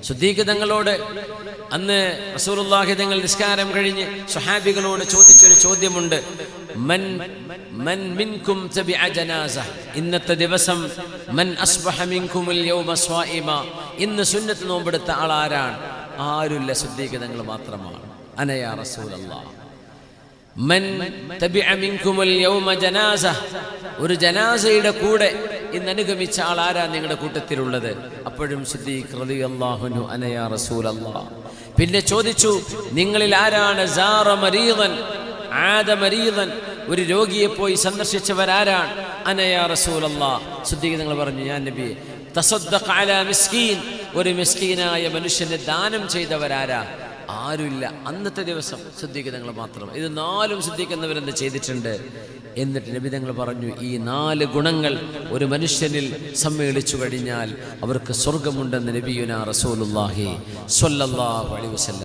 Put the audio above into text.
സിദ്ദീഖ് തങ്ങളോട് അന്ന് റസൂലുള്ളാഹി തങ്ങൾ നിസ്കാരം കഴിഞ്ഞ് സ്വഹാബികളോട് ചോദിച്ചൊരു ചോദ്യമുണ്ട്. മൻ മിൻകും തബിഅ ജനാസ, ഇന്നത്തെ ദിവസം മൻ അസ്ബഹ മിൻകുമുൽ യൗമ സ്വായിമ, ഇന്ന് സുന്നത്ത് നോമ്പെടുത്ത ആളാരാണ്? ആരുമില്ല, സിദ്ദീഖ് തങ്ങൾ മാത്രമാണ്. അന യാ റസൂലല്ലാഹ്. മൻ തബിഅ മിൻകുമുൽ യൗമ ജനാസ, ഒരു ജനാസയുടെ കൂടെ ഇന്ന് അനുഗമിച്ച ആളാരാ നിങ്ങളുടെ കൂട്ടത്തിലുള്ളത്? അപ്പോഴും സിദ്ദീഖ് റളിയല്ലാഹു അൻഹു അന യാ റസൂലല്ലാഹ്. പിന്നെ ചോദിച്ചു, നിങ്ങളിൽ ആരാണ് സാറ മരീദൻ, ആദ മരീദൻ, ഒരു രോഗിയെ പോയി സന്ദർശിച്ചവരാരാണ്? അന യാ റസൂലല്ലാഹ്. സിദ്ദീഖ് തങ്ങൾ പറഞ്ഞു, ഞാൻ നബിയെ. തസദ്ദഖ അലാ മിസ്കീൻ, ഒരു മിസ്കീനായ മനുഷ്യന് ദാനം ചെയ്തവരാരാ? ആരുമില്ല. അന്നത്തെ ദിവസം സിദ്ദീഖ് തങ്ങൾ മാത്രം. ഇത് 4 സിദ്ദീഖ് എന്നവരെന്ത് ചെയ്തിട്ടുണ്ട്? എന്നിട്ട് നബി തങ്ങൾ പറഞ്ഞു, ഈ 4 ഗുണങ്ങൾ ഒരു മനുഷ്യനിൽ സമ്മേളിച്ചു കഴിഞ്ഞാൽ അവർക്ക് സ്വർഗമുണ്ടെന്ന് നബിയുനാ റസൂലുള്ളാഹി സ്വല്ലല്ലാഹു അലൈഹി വസല്ലം.